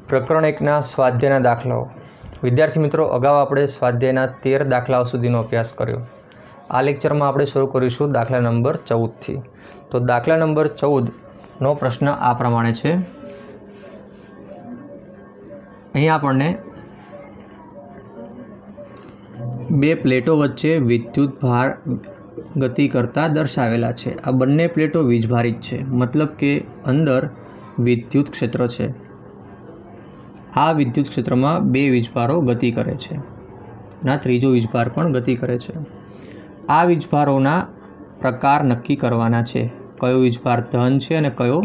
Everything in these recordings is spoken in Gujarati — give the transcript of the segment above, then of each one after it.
પ્રકરણ 1ના સ્વાધ્યાયના દાખલાઓ। વિદ્યાર્થી મિત્રો, અગાઉ આપણે સ્વાધ્યાયના 13 દાખલાઓ સુધીનો અભ્યાસ કર્યો। આ લેક્ચરમાં આપણે શરૂ કરીશું દાખલા નંબર 14 થી। તો દાખલા નંબર 14 નો પ્રશ્ન આ પ્રમાણે છે। અહીં આપણને બે પ્લેટો વચ્ચે વિદ્યુત ભાર ગતિ કરતા દર્શાવેલા છે। આ બંને પ્લેટો વીજભારિત છે, મતલબ કે અંદર વિદ્યુત ક્ષેત્ર છે। આ વિદ્યુત ક્ષેત્રમાં બે વીજભારો ગતિ કરે છે અને ત્રીજો વીજભાર પણ ગતિ કરે છે। આ વીજભારોના પ્રકાર નક્કી કરવાના છે, કયો વીજભાર ધન છે અને કયો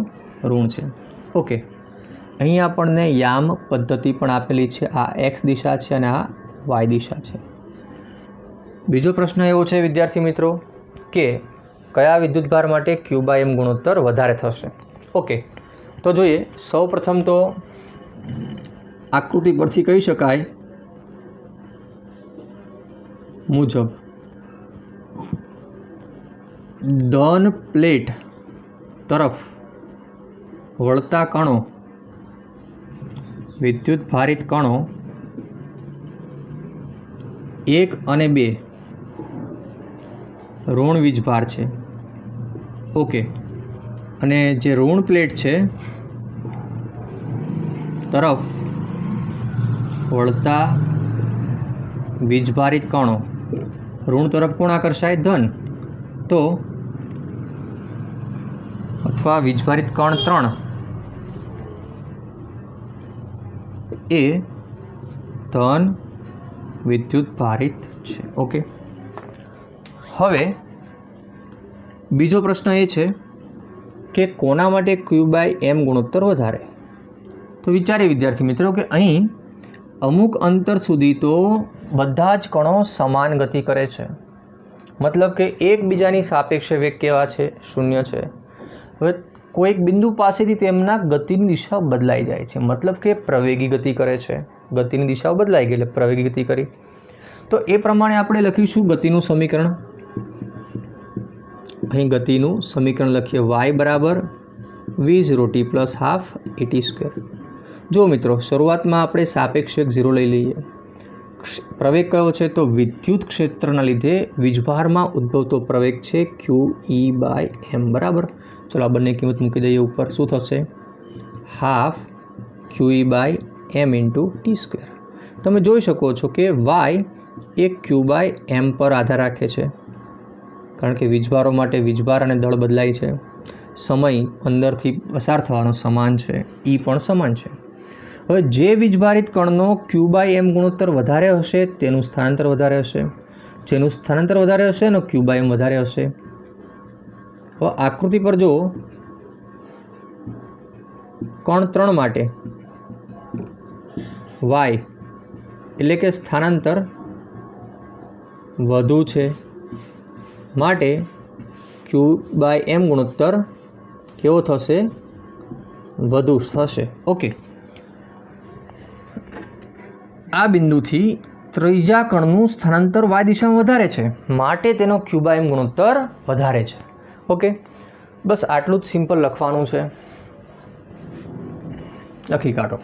ઋણ છે। ઓકે, અહીં આપણને યામ પદ્ધતિ પણ આપેલી છે। આ એક્સ દિશા છે અને આ વાય દિશા છે। બીજો પ્રશ્ન એવો છે વિદ્યાર્થી મિત્રો કે કયા વિદ્યુતભાર માટે Q/M ગુણોત્તર વધારે થશે। ઓકે, તો જોઈએ। સૌપ્રથમ તો આકૃતિ પરથી કહી શકાય મુજબ ધન પ્લેટ તરફ વળતા કણો, વિદ્યુત ભારિત કણો 1 અને 2 ઋણ વીજભાર છે। ઓકે, અને જે ઋણ પ્લેટ છે તરફ વળતા વીજભારિત કણો, ઋણ તરફ કોણ આકર્ષાય? ધન। તો અથવા વીજભારિત કણ 3 એ ધન વિદ્યુત ભારિત છે। ઓકે, હવે બીજો પ્રશ્ન એ છે કે કોના માટે Q/M ગુણોત્તર વધારે? તો વિચારીએ વિદ્યાર્થી મિત્રો કે અહીં અમુક અંતર સુધી તો બધા જ કણો સમાન ગતિ કરે છે, મતલબ કે એકબીજાની સાપેક્ષે વેગ કેવા છે? 0 છે। હવે કોઈક બિંદુ પાસેથી તેમના ગતિની દિશા બદલાઈ જાય છે, મતલબ કે પ્રવેગી ગતિ કરે છે। ગતિની દિશાઓ બદલાઈ ગઈ એટલે પ્રવેગી ગતિ કરી। તો એ પ્રમાણે આપણે લખીશું ગતિનું સમીકરણ। અહીં ગતિનું સમીકરણ લખીએ, y બરાબર v0t પ્લસ હાફ at²। જો મિત્રો, શરૂઆતમાં આપણે સાપેક્ષ વેગ 0 લઈ લઈએ। પ્રવેગ કયો છે? તો વિદ્યુત ક્ષેત્રના લીધે વીજભારમાં ઉદ્ભવતો પ્રવેગ છે Q/M બરાબર। ચલો આ બંને કિંમત મૂકી દઈએ ઉપર। શું થશે? Half Q/M into t²। તમે જોઈ શકો છો કે y એ Q/M પર આધાર રાખે છે, કારણ કે વીજભારો માટે વીજભાર અને દળ બદલાય છે, સમય અંદરથી પસાર થવાનો સમાન છે, E પણ સમાન છે। હવે જે વીજભારિત કણનો Q/M ગુણોત્તર વધારે હશે તેનું સ્થાનાંતર વધારે હશે, જેનું સ્થાનાંતર વધારે હશે એનો Q/M વધારે હશે। હવે આકૃતિ પર જો કણ 3 માટે y એટલે કે સ્થાનાંતર વધુ છે, માટે Q/M ગુણોત્તર કેવો થશે? વધુ થશે। ઓકે, આ બિંદુથી ત્રીજા કણનું સ્થાનાંતર y દિશામાં વધારે છે, માટે તેનો Q/M ગુણોત્તર વધારે છે। ઓકે, બસ આટલું જ સિમ્પલ લખવાનું છે, લખી કાઢો।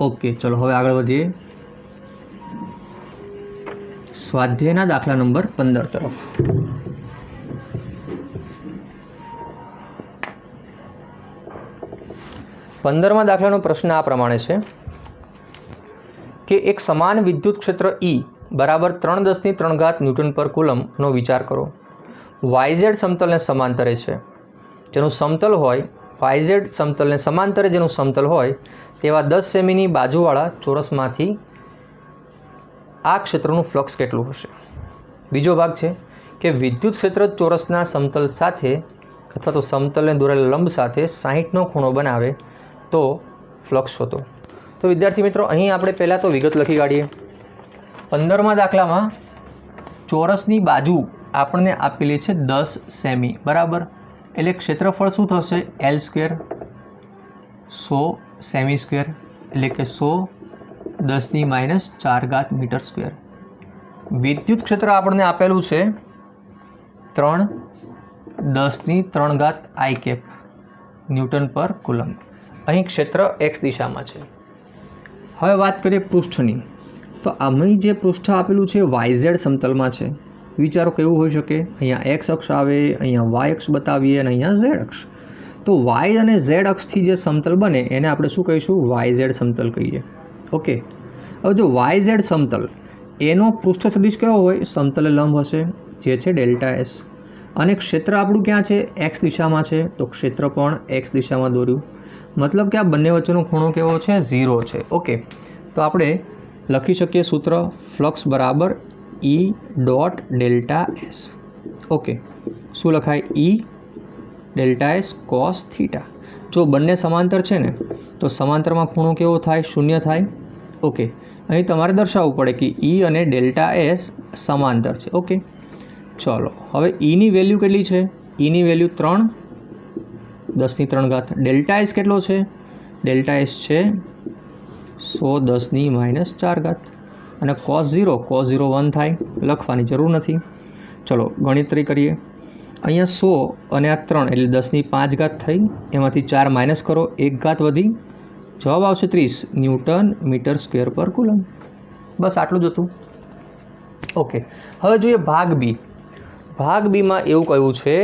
ઓકે, ચલો હવે આગળ વધીએ સ્વાધ્યાયના દાખલા નંબર 15 તરફ। 15મા દાખલાનો પ્રશ્ન આ પ્રમાણે છે કે એક સમાન વિદ્યુત ક્ષેત્ર E બરાબર 3×10³ ન્યૂટન પર કુલમ્બનો વિચાર કરો। YZ સમતલને સમાંતરે છે, જેનું સમતલ હોય YZ સમતલને સમાંતરે જેનું સમતલ હોય તેવા 10 સેમીની બાજુવાળા ચોરસમાંથી આ ક્ષેત્રનું ફ્લક્સ કેટલું હશે? બીજો ભાગ છે કે વિદ્યુત ક્ષેત્ર ચોરસના સમતલ સાથે અથવા તો સમતલને દોરેલા લંબ સાથે 60નો ખૂણો બનાવે તો ફ્લક્સ શોધો। તો વિદ્યાર્થી મિત્રો, અહીં આપણે પહેલાં તો વિગત લખી કાઢીએ। 15મા દાખલામાં ચોરસની બાજુ આપણને આપેલી છે 10 સેમી બરાબર, એટલે ક્ષેત્રફળ શું થશે? L² 100 સેમી², એટલે કે 100 10⁻⁴ મીટર²। વિદ્યુત ક્ષેત્ર આપણને આપેલું છે 3 10⁻³ I કેપ ન્યૂટન પર કુલમ્બ। અહીં ક્ષેત્ર એક્સ દિશામાં છે. હવે વાત કરીએ પૃષ્ઠની. તો અહીં જે પૃષ્ઠ આપેલું છે YZ સમતલમાં છે. વિચારો કેવું હોઈ શકે? અહીંયા એક્સ અક્ષ આવે, અહીંયા વાય અક્ષ બતાવીએ અને અહીંયા ઝેડ અક્ષ. તો વાય અને ઝેડ અક્ષથી જે સમતલ બને એને આપણે શું કહીશું? YZ સમતલ કહીએ. ઓકે. હવે જો YZ સમતલ એનો પૃષ્ઠ સદિશ કયો હોય? સમતલે લંબ હશે, જે છે ડેલ્ટા એસ. અને ક્ષેત્ર આપણું ક્યાં છે? એક્સ દિશામાં છે. તો ક્ષેત્ર પણ એક્સ દિશામાં દોર્યું. મતલબ કે આ બંને વચ્ચેનો ખૂણો કેવો છે? 0 છે. ઓકે. તો આપણે લખી શકીએ સૂત્ર ફ્લક્સ બરાબર E dot delta S. Okay. શું લખાય? E delta S cos theta. જો બંને સમાંતર છે ને તો સમાંતરમાં ખૂણો કેવો થાય? 0 થાય. ઓકે. અહીં તમારે દર્શાવવું પડે કે E અને ડેલ્ટા એસ સમાંતર છે. ઓકે. ચલો હવે Eની વેલ્યુ કેટલી છે? Eની વેલ્યુ 3 10 ની 3 ઘાત. ડેલ્ટા એસ કેટલો છે? ડેલ્ટા એસ છે 100 10 ની -4 ઘાત. અને cos 0 1 થાય, લખવાની જરૂર નથી. ચલો ગણતરી કરીએ. અહીંયા 100 અને આ 3 એટલે 10 ની 5 ઘાત થઈ. એમાંથી 4 માઇનસ કરો, 1 ઘાત વધી. જવાબ આવશે 30 ન્યૂટન મીટર સ્ક્વેર પર કુલમ. બસ આટલું જ હતું. ઓકે. હવે જોઈએ ભાગ બી. ભાગ બીમાં એવું કહ્યું છે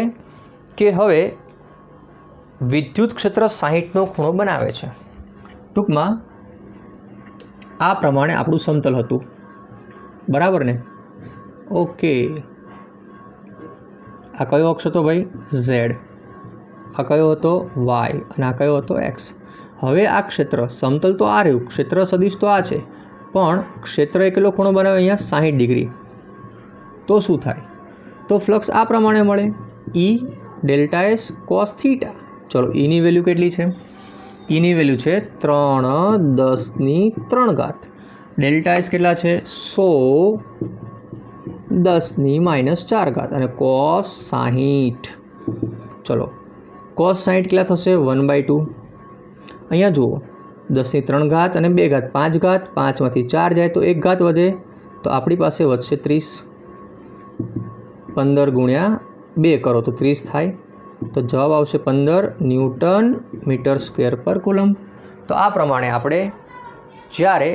કે હવે વિદ્યુત ક્ષેત્ર 60નો ખૂણો બનાવે છે. ટૂંકમાં આ પ્રમાણે આપણું સમતલ હતું, બરાબર ને? ઓકે. આ કયો અક્ષ હતો ભાઈ? Z. આ કયો હતો? Y. અને આ કયો હતો? X. હવે આ ક્ષેત્ર સમતલ તો આ રહ્યું, ક્ષેત્ર સદિશ તો આ છે, પણ ક્ષેત્ર કેટલો ખૂણો બનાવે? અહીંયા 60 ડિગ્રી. તો શું થાય? તો ફ્લક્સ આ પ્રમાણે મળે, E delta S cos theta. ચલો Eની વેલ્યુ કેટલી છે? Eની વેલ્યુ છે 3 10 ની 3 ઘાત. ડેલ્ટા એસ કેટલા છે? 100 10 ની -4 ઘાત. અને કોસ 60. ચલો કોસ 60 કેટલા થશે? 1/2. અહીંયા જુઓ 10 ની 3 ઘાત અને 2 ઘાત 5 ઘાત. 5 માંથી 4 જાય તો 1 ઘાત વધે, તો આપણી પાસે વધશે 30. 15 ગુણ્યા 2 કરો તો 30 થાય. તો જવાબ આવશે 15 ન્યૂટન મીટર સ્ક્વેર પર કુલમ. તો આ પ્રમાણે આપણે જ્યારે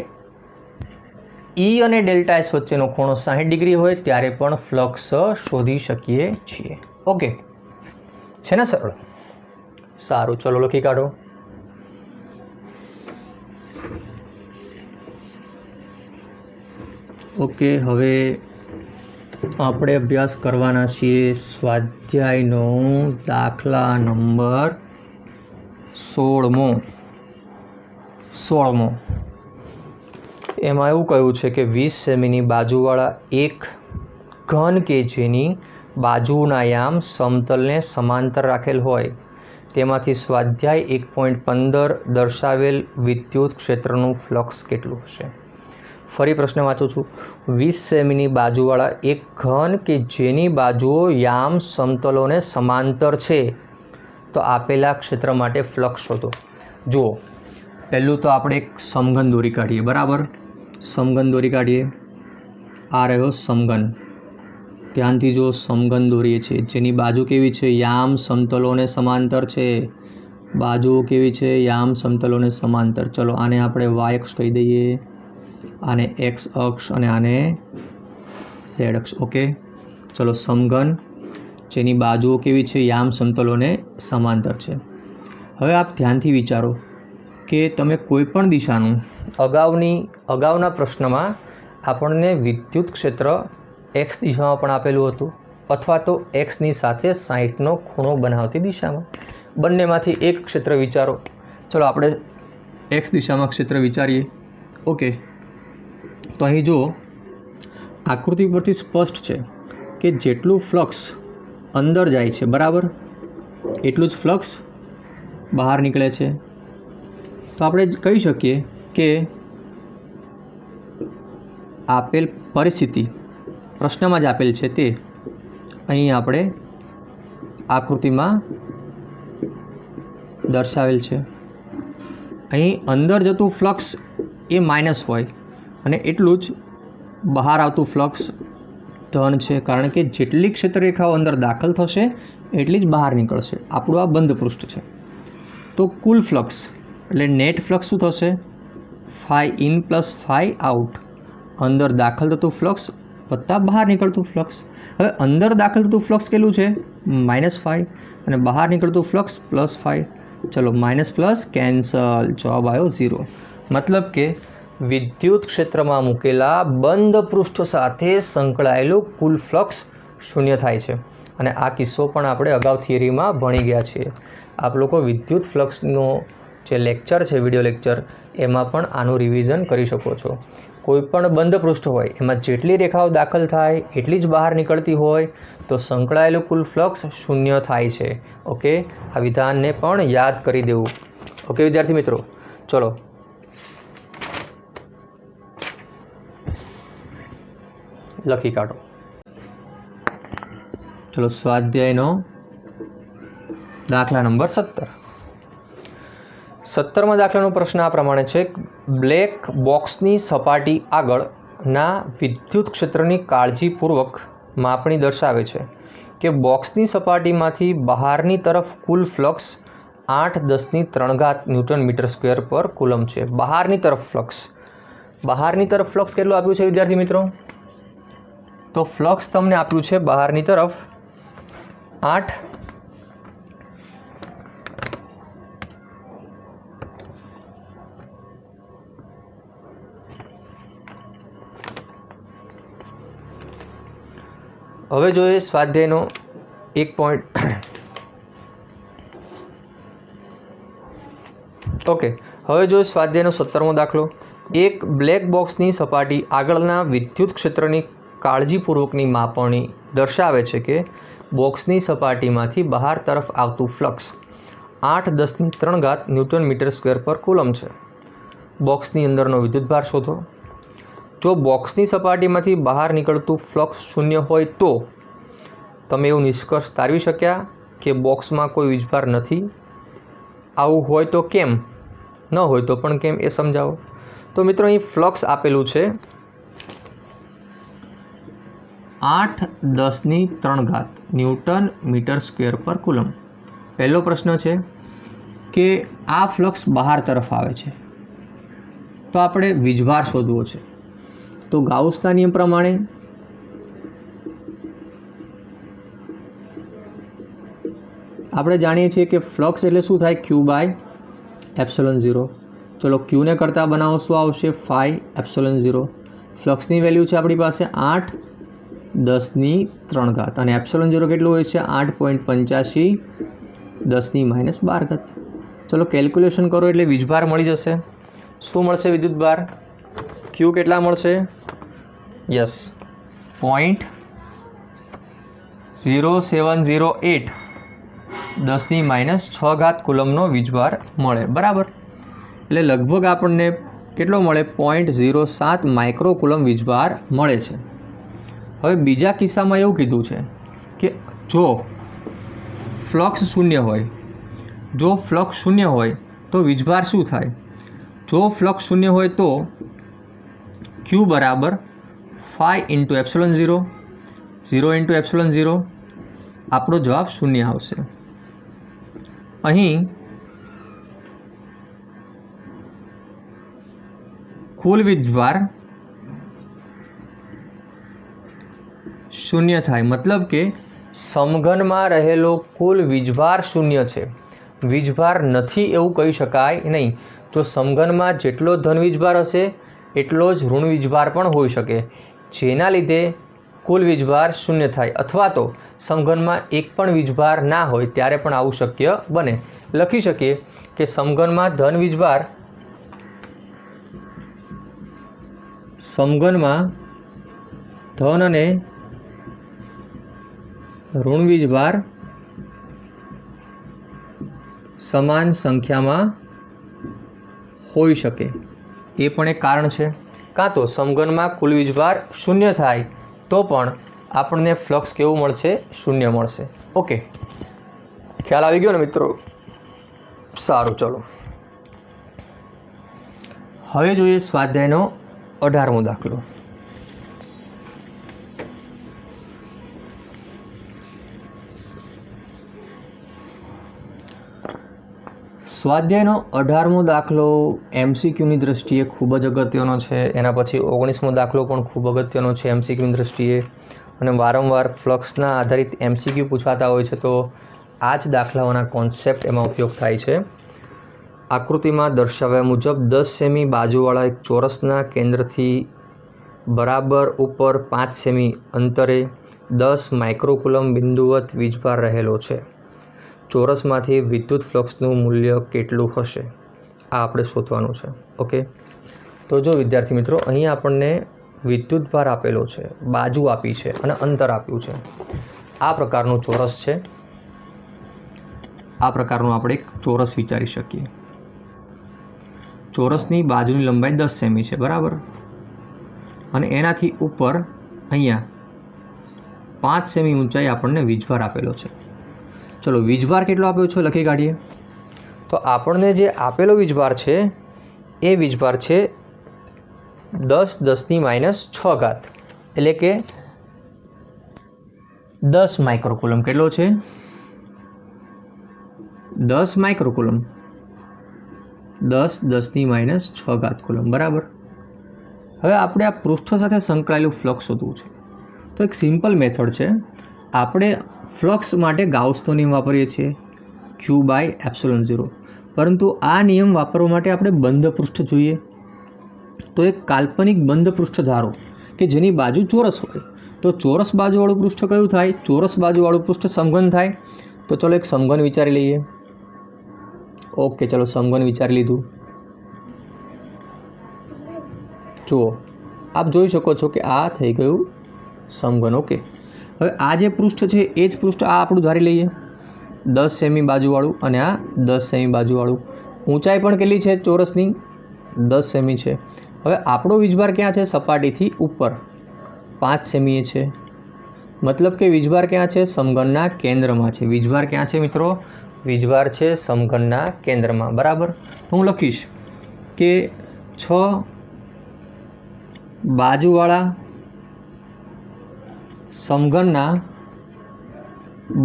E અને ડેલ્ટા એસ વચ્ચેનો ખૂણો 60 ડિગ્રી હોય ત્યારે પણ ફ્લક્સ શોધી શકીએ છીએ. ઓકે છે ને સરળ? સારું, ચલો લખી કાઢો. ઓકે. હવે આપણે અભ્યાસ કરવાના છીએ સ્વાધ્યાયનો દાખલા નંબર 16મો. એમાં એવું કહ્યું છે કે 20 સેમીની બાજુવાળા એક ઘન કે જેની બાજુના યામ સમતલને સમાંતર રાખેલ હોય તેમાંથી સ્વાધ્યાય 1.15 દર્શાવેલ વિદ્યુત ક્ષેત્રનું ફ્લક્સ કેટલું હશે? ફરી પ્રશ્ન વાંચું છું. 20 સેમીની બાજુવાળા એક ઘન કે જેની બાજુઓ યામ સમતલોને સમાંતર છે તો આપેલા ક્ષેત્ર માટે ફ્લક્સ શોધો. જુઓ, પહેલું તો આપણે એક સમઘન દોરી કાઢીએ, બરાબર? સમઘન દોરી કાઢીએ. આ રહ્યો સમઘન. ધ્યાનથી જો સમઘન દોરીએ છીએ, જેની બાજુ કેવી છે? યામ સમતલોને સમાંતર છે. બાજુઓ કેવી છે? યામ સમતલોને સમાંતર. ચલો આને આપણે વાય અક્ષ કહી દઈએ, આને એક્સ અક્ષ અને આને ઝેડ અક્ષ. ઓકે. ચલો સમઘન જેની બાજુઓ કેવી છે? યામ સમતલોને સમાંતર છે. હવે આપ ધ્યાનથી વિચારો કે તમે કોઈ પણ દિશાનું અગાઉના પ્રશ્નમાં આપણને વિદ્યુત ક્ષેત્ર એક્સ દિશામાં પણ આપેલું હતું, અથવા તો એક્સની સાથે 60નો ખૂણો બનાવતી દિશામાં. બંનેમાંથી એક ક્ષેત્ર વિચારો. ચલો આપણે એક્સ દિશામાં ક્ષેત્ર વિચારીએ. ઓકે. તો અહીં જુઓ, આકૃતિ પરથી સ્પષ્ટ છે કે જેટલું ફ્લક્સ અંદર જાય છે, બરાબર, એટલું જ ફ્લક્સ બહાર નીકળે છે. તો આપણે કહી શકીએ કે આપેલ પરિસ્થિતિ પ્રશ્નમાં જ આપેલ છે તે અહીં આપણે આકૃતિમાં દર્શાવેલ છે. અહીં અંદર જતું ફ્લક્સ એ માઇનસ હોય અને એટલું જ બહાર આવતું ફ્લક્સ ધન છે, કારણ કે જેટલી ક્ષેત્રરેખાઓ અંદર દાખલ થશે એટલી જ બહાર નીકળશે. આપણું આ બંધ પૃષ્ઠ છે. તો કુલ ફ્લક્સ એટલે નેટ ફ્લક્સ શું થશે? Phi in plus phi out. અંદર દાખલ થતું ફ્લક્સ વત્તા બહાર નીકળતું ફ્લક્સ. હવે અંદર દાખલ થતું ફ્લક્સ કેટલું છે? -5 અને બહાર નીકળતું ફ્લક્સ +5. ચલો માઇનસ પ્લસ કેન્સલ, જવાબ આવ્યો 0. મતલબ કે વિદ્યુત ક્ષેત્રમાં મૂકેલા બંધ પૃષ્ઠ સાથે સંકળાયેલું કુલ ફ્લક્સ શૂન્ય થાય છે. અને આ કિસ્સો પણ આપણે અગાઉ થિયરીમાં ભણી ગયા છીએ. આપ લોકો વિદ્યુત ફ્લક્સનો જે લેક્ચર છે, વિડીયો લેક્ચર, એમાં પણ આનું રિવિઝન કરી શકો છો. કોઈ પણ બંધ પૃષ્ઠ હોય એમાં જેટલી રેખાઓ દાખલ થાય એટલી જ બહાર નીકળતી હોય તો સંકળાયેલું કુલ ફ્લક્સ શૂન્ય થાય છે. ઓકે, આ વિધાનને પણ યાદ કરી દેવું. ઓકે વિદ્યાર્થી મિત્રો, ચલો લખી કાઢો. ચલો સ્વાધ્યાયનો દાખલા નંબર 17. 17માં દાખલાનો પ્રશ્ન આ પ્રમાણે છે: બ્લેક બોક્સની સપાટી આગળના વિદ્યુત ક્ષેત્રની કાળજીપૂર્વક માપણી દર્શાવે છે કે બોક્સની સપાટીમાંથી બહારની તરફ કુલ ફ્લક્સ 8×10³ ન્યૂટન મીટર સ્ક્વેર પર કુલમ છે. બહારની તરફ ફ્લક્સ કેટલું આપ્યું છે વિદ્યાર્થી મિત્રો? તો ફ્લક્સ તમને આપ્યું છે બહારની તરફ 8. હવે જોઈએ સ્વાધ્યાયનો 1 પોઈન્ટ. ઓકે, હવે જોઈએ સ્વાધ્યાયનો 17મો દાખલો. એક બ્લેક બોક્સની સપાટી આગળના વિદ્યુત ક્ષેત્રની કાળજીપૂર્વકની માપણી દર્શાવે છે કે બોક્સની સપાટીમાંથી બહાર તરફ આવતું ફ્લક્સ 8×10³ ન્યૂટન મીટર સ્ક્વેર પર કુલમ છે. બોક્સની અંદરનો વિદ્યુતભાર શોધો. જો બોક્સની સપાટીમાંથી બહાર નીકળતું ફ્લક્સ શૂન્ય હોય તો તમે એવું નિષ્કર્ષ તારવી શક્યા કે બોક્સમાં કોઈ વીજભાર નથી. આવું હોય તો કેમ? ન હોય તો પણ કેમ, એ સમજાવો. તો મિત્રો અહીં ફ્લક્સ આપેલું છે 8×10³ ન્યૂટન મીટર સ્ક્વેર પર કુલમ. પહેલો પ્રશ્ન છે કે આ ફ્લક્સ બહાર તરફ આવે છે તો આપણે વીજભાર શોધવો છે. તો ગાઉસના નિયમ પ્રમાણે આપણે જાણીએ છીએ કે ફ્લક્સ એટલે શું થાય? Q/ε0. ચલો ક્યુને કરતાં બનાવો શું આવશે? 5/ε0. ફ્લક્સની વેલ્યુ છે આપણી પાસે 8×10³ અને ε0 કેટલું હોય છે? 8.85 10⁻12. ચલો કેલ્ક્યુલેશન કરો એટલે વીજભાર મળી જશે. શું મળશે વિદ્યુતભાર? ક્યુ કેટલા મળશે? યસ, 0.0708 10⁻6 કુલમનો વીજભાર મળે. બરાબર, એટલે લગભગ આપણને કેટલો મળે? 0.07 માઇક્રો કુલમ વીજભાર મળે છે. હવે બીજા કિસ્સામાં એવું કીધું છે કે જો ફ્લક્સ શૂન્ય હોય તો વીજભાર શું થાય? જો ફ્લક્સ શૂન્ય હોય તો Q બરાબર 5×ε0, 0×ε0. આપણો જવાબ શૂન્ય આવશે. અહીં કુલ વીજભાર શૂન્ય થાય, મતલબ કે સમઘનમાં રહેલો કુલ વીજભાર શૂન્ય છે. વીજભાર નથી એવું કહી શકાય નહીં. જો સમઘનમાં જેટલો ધન વીજભાર હશે એટલો જ ઋણ વીજભાર પણ હોઈ શકે, જેના લીધે કુલ વીજભાર શૂન્ય થાય. અથવા તો સમઘનમાં એક પણ વીજભાર ના હોય ત્યારે પણ આવું શક્ય બને. લખી શકીએ કે સમઘનમાં ધન અને ઋણ વીજભાર સમાન સંખ્યામાં હોઈ શકે, એ પણ એક કારણ છે. કાં તો સમઘનમાં કુલ વીજભાર શૂન્ય થાય તો પણ આપણને ફ્લક્સ કેવું મળશે? શૂન્ય મળશે. ઓકે, ખ્યાલ આવી ગયો ને મિત્રો? સારું, ચલો હવે જોઈએ સ્વાધ્યાયનો 18મો દાખલો. સ્વાધ્યાયનો 18મો દાખલો MCQની દ્રષ્ટિએ ખૂબ જ અગત્યનો છે. એના પછી 19મો દાખલો પણ ખૂબ અગત્યનો છે MCQની દ્રષ્ટિએ, અને વારંવાર ફ્લક્સના આધારિત MCQ પૂછાતા હોય છે, તો આ જ દાખલાઓના કોન્સેપ્ટ એમાં ઉપયોગ થાય છે. આકૃતિમાં દર્શાવ્યા મુજબ 10 સેમી બાજુવાળા એક ચોરસના કેન્દ્રથી બરાબર ઉપર 5 સેમી અંતરે 10 માઇક્રોકુલમ બિંદુવત વીજભાર રહેલો છે. ચોરસમાંથી વિદ્યુત ફ્લક્સનું મૂલ્ય કેટલું હશે? આ આપણે શોધવાનું છે. ઓકે, તો જો વિદ્યાર્થી મિત્રો, અહીં આપણને વિદ્યુતભાર આપેલો છે, બાજુ આપી છે અને અંતર આપ્યું છે. આ પ્રકારનું ચોરસ છે. આ પ્રકારનું આપણે એક ચોરસ વિચારી શકીએ. ચોરસની બાજુની લંબાઈ 10 સેમી છે, બરાબર, અને એનાથી ઉપર અહીંયા 5 સેમી ઊંચાઈ આપણને વીજભાર આપેલો છે. ચલો, વીજભાર કેટલો આપ્યો છે લખી કાઢીએ. તો આપણને જે આપેલો વીજભાર છે એ વીજભાર છે 10⁻⁶, એટલે કે 10 માઇક્રોકુલમ. કેટલો છે? 10 માઇક્રોકુલમ, 10⁻⁶ કુલમ, બરાબર. હવે આપણે આ પૃષ્ઠ સાથે સંકળાયેલું ફ્લક્સ શોધવું છે. તો એક સિમ્પલ મેથડ છે. આપણે ફ્લક્સ માટે ગાઉસનો નિયમ વાપરીએ છીએ, Q/ε0, પરંતુ આ નિયમ વાપરવા માટે આપણે બંધ પૃષ્ઠ જોઈએ. તો એક કાલ્પનિક બંધ પૃષ્ઠ ધારો કે જેની બાજુ ચોરસ હોય, તો ચોરસ બાજુવાળું પૃષ્ઠ કયું થાય? ચોરસ બાજુવાળું પૃષ્ઠ સમઘન થાય. તો ચલો એક સમઘન વિચારી લઈએ. ઓકે, ચલો સમઘન વિચારી લીધું. જુઓ, આપ જોઈ શકો છો કે આ થઈ ગયું સમઘન. ઓકે, હવે આ જે પૃષ્ઠ છે એ જ પૃષ્ઠ આ આપણું ધારી લઈએ, 10 સેમી બાજુવાળું, અને આ 10 સેમી બાજુવાળું. ઊંચાઈ પણ કેટલી છે ચોરસની? 10 સેમી છે. હવે આપણો વીજભાર ક્યાં છે? સપાટીથી ઉપર 5 સેમીએ છે. મતલબ કે વીજભાર ક્યાં છે? સમઘનના કેન્દ્રમાં છે. વીજભાર ક્યાં છે મિત્રો? વીજભાર છે સમઘનના કેન્દ્રમાં, બરાબર. તો હું લખીશ કે 6 બાજુવાળા સમઘનના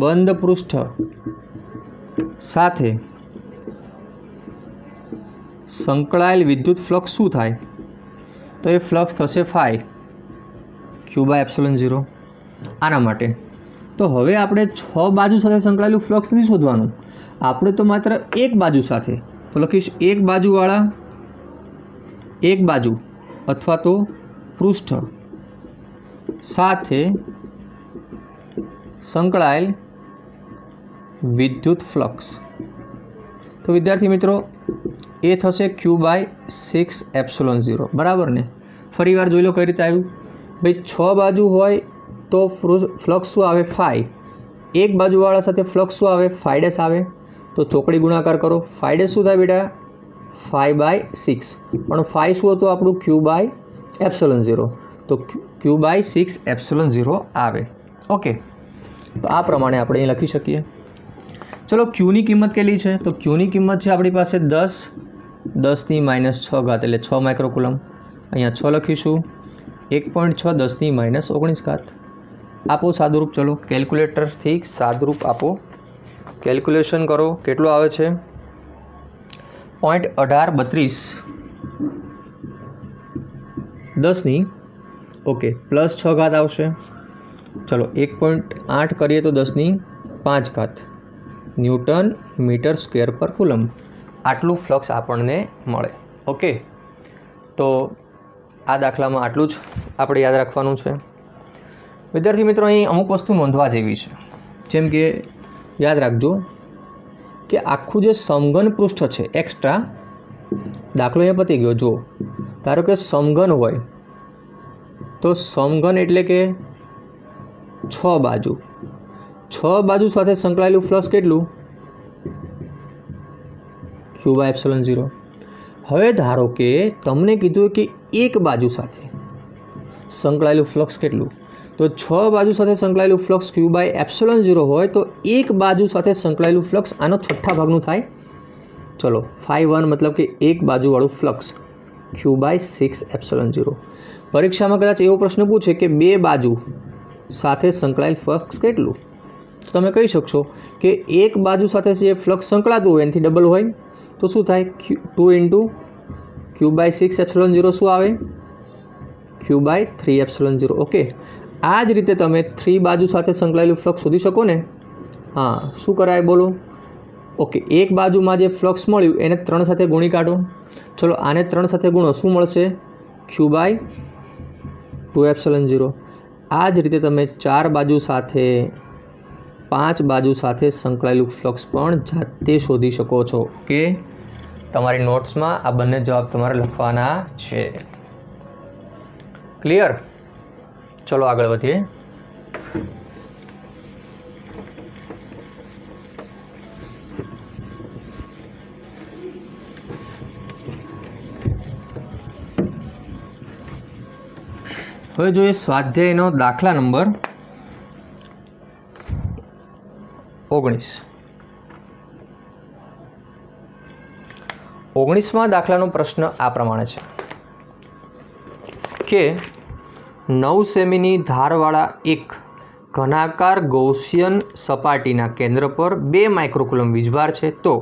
બંધ પૃષ્ઠ સાથે સંકળાયેલ વિદ્યુત ફ્લક્સ શું થાય? તો એ ફ્લક્સ થશે φ, Q/ε0. આના માટે તો હવે આપણે 6 બાજુ સાથે સંકળાયેલું ફ્લક્સ નથી શોધવાનું, આપણે તો માત્ર એક બાજુ સાથે. તો લખીશ એક બાજુવાળા, એક બાજુ અથવા તો પૃષ્ઠ સાથે સંકળાયેલ વિદ્યુત ફ્લક્સ. તો વિદ્યાર્થી મિત્રો, એ થશે Q/6ε0, બરાબર ને? ફરી વાર જોઈ લો કઈ રીતે આવ્યું. ભાઈ 6 બાજુ હોય તો ફ્લક્સ શું આવે? φ. એક બાજુવાળા સાથે ફ્લક્સ શું આવે? φ' આવે. તો ચોકડી ગુણાકાર કરો. φ' શું થાય બેટા? φ/6. પણ φ શું હતું આપણું? Q/ε0. તો Q/6ε0 આવે. ઓકે, તો આ પ્રમાણે આપણે અહીં લખી શકીએ. ચલો, Qની કિંમત કેટલી છે? તો Qની કિંમત છે આપણી પાસે 10⁻⁶, એટલે 6 માઇક્રોકુલમ. અહીંયા 6 લખીશું. 1.6 10⁻⁹. આપો સાદુરૂપ. ચલો કેલ્ક્યુલેટરથી સાદુરૂપ આપો, કેલ્ક્યુલેશન કરો. કેટલું આવે છે? 0.1832 10⁻, +6 આવશે. ચલો 1.8 કરીએ તો 10⁵ ન્યૂટન મીટર સ્ક્વેર પર કુલમ. આટલું ફ્લક્સ આપણને મળે. ઓકે, તો આ દાખલામાં આટલું જ આપણે યાદ રાખવાનું છે. વિદ્યાર્થી મિત્રો, અહીં અમુક વસ્તુ નોંધવા જેવી છે. જેમ કે યાદ રાખજો કે આખું જે સમઘન પૃષ્ઠ છે એક્સ્ટ્રા, દાખલો અહીંયા પતી ગયો. જો ધારો કે સમઘન હોય તો સમઘન એટલે કે 6 બાજુ, 6 બાજુ સાથે સંકળાયેલું ફ્લક્સ કેટલું? Q/ε0. હવે ધારો કે તમને કીધું કે એક બાજુ સાથે સંકળાયેલું ફ્લક્સ કેટલું? તો 6 બાજુ સાથે સંકળાયેલું ફ્લક્સ Q/ε0 હોય તો એક બાજુ સાથે સંકળાયેલું ફ્લક્સ આનો છઠ્ઠા ભાગનું થાય. ચલો, φ1 મતલબ કે એક બાજુવાળું ફ્લક્સ Q/6ε0. પરીક્ષામાં કદાચ એવો પ્રશ્ન પૂછે કે 2 બાજુ સાથે સંકળાયેલ ફ્લક્સ કેટલું? તો તમે કહી શકશો કે એક બાજુ સાથે જે ફ્લક્સ સંકળાતું હોય એનાથી ડબલ હોય. તો શું થાય? 2 ઇન્ટુ Q/6ε0 શું આવે? Q/3ε0. ઓકે, આ જ રીતે તમે 3 બાજુ સાથે સંકળાયેલું ફ્લક્સ શોધી શકો ને. હા, શું કરાય બોલો? ઓકે, એક બાજુમાં જે ફ્લક્સ મળ્યું એને 3 સાથે ગુણી કાઢો. ચલો આને 3 સાથે ગુણો, શું મળશે? Q/2ε0. આ જ રીતે તમે 4 બાજુ સાથે 5 બાજુ સાથે સંકળાયેલું ફ્લક્સ પણ જાતે શોધી શકો છો. ઓકે, તમારી નોટ્સમાં આ બંને જવાબ તમારે લખવાના છે. ક્લિયર? ચલો આગળ વધીએ. હવે જોઈએ સ્વાધ્યાયનો દાખલા નંબર 19. 19માં દાખલાનો પ્રશ્ન આ પ્રમાણે છે કે 9 સેમીની ધારવાળા એક ઘનાકાર ગૌસિયન સપાટીના કેન્દ્ર પર 2 માઇક્રોકુલમ વીજભાર છે, તો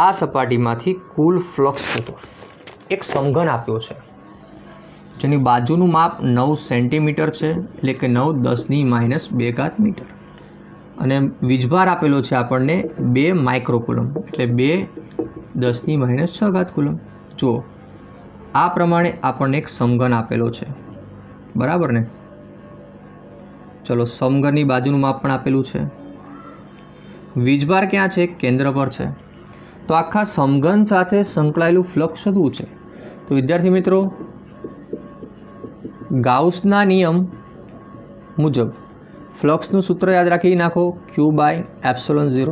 આ સપાટીમાંથી કુલ ફ્લક્સ શોધો. એક સમઘન આપ્યો છે જેની બાજુનું માપ 9 સેન્ટીમીટર છે, એટલે કે 9 × 10⁻² મીટર, અને વીજભાર આપેલો છે આપણને 2 માઇક્રોકુલમ, એટલે 2 10⁻6 કુલમ. જુઓ, આ પ્રમાણે આપણને એક સમઘન આપેલો છે, બરાબર ને? ચલો, સમઘનની બાજુનું માપ પણ આપેલું છે. વીજભાર ક્યાં છે? કેન્દ્ર પર છે. તો આખા સમઘન સાથે સંકળાયેલું ફ્લક્સ શોધવું છે. તો વિદ્યાર્થી મિત્રો, ગાઉસના નિયમ મુજબ ફ્લક્સનું સૂત્ર યાદ રાખી નાખો, Q/ε0.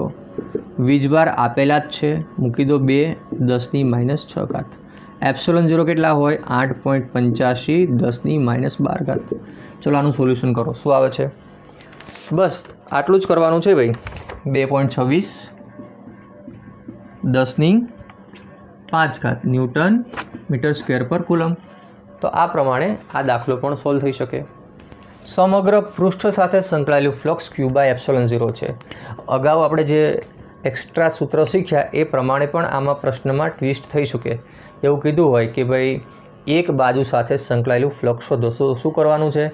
વીજભાર આપેલા જ છે, મૂકી દો 2 10⁻6. ε0 કેટલા હોય? 8.85 10⁻12. ચલો આનું સોલ્યુશન કરો. શું આવે છે? બસ આટલું જ કરવાનું છે ભાઈ. 2.26 10⁵ ન્યૂટન મીટર સ્ક્વેર પર કુલમ. તો આ પ્રમાણે આ દાખલો પણ સોલ્વ થઈ શકે. સમગ્ર પૃષ્ઠ સાથે સંકળાયેલું ફ્લક્સ Q/ε0 છે. અગાઉ આપણે જે એક્સ્ટ્રા સૂત્ર શીખ્યા એ પ્રમાણે પણ આમાં પ્રશ્નમાં ટ્વિસ્ટ થઈ શકે. એવું કીધું હોય કે ભાઈ એક બાજુ સાથે સંકળાયેલું ફ્લક્સ શોધો. શું કરવાનું છે?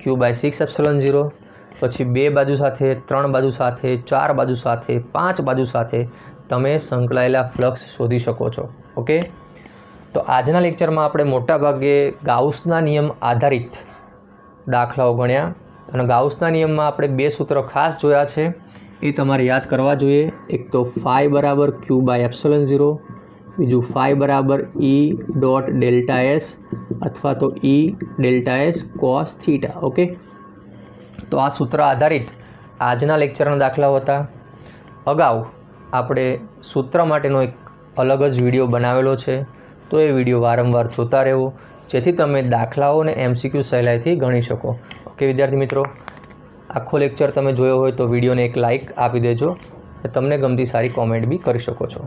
Q/6ε0. પછી 2 બાજુ સાથે, 3 બાજુ સાથે, 4 બાજુ સાથે, 5 બાજુ સાથે તમે સંકળાયેલા ફ્લક્સ શોધી શકો છો. ઓકે, તો આજના લેક્ચરમાં આપણે મોટાભાગે ગાઉસના નિયમ આધારિત દાખલાઓ ગણ્યા, અને ગાઉસના નિયમમાં આપણે 2 સૂત્ર ખાસ જોયા છે, એ તમારે યાદ કરવા જોઈએ. એક તો φ = Q/ε0, બીજું φ = E.Δs અથવા તો E∆S cos θ. ઓકે, તો આ સૂત્ર આધારિત આજના લેક્ચરના દાખલાઓ હતા. અગાઉ આપણે સૂત્ર માટેનો એક અલગ જ વિડીયો બનાવેલો છે, તો એ વિડીયો વારંવાર જોતા રહેવો, જેથી તમે દાખલાઓને MCQ સહેલાઈથી ગણી શકો. ઓકે વિદ્યાર્થી મિત્રો, આખો લેક્ચર તમે જોયો હોય તો વિડીયોને એક લાઇક આપી દેજો. તમને ગમતી સારી કોમેન્ટ બી કરી શકો છો.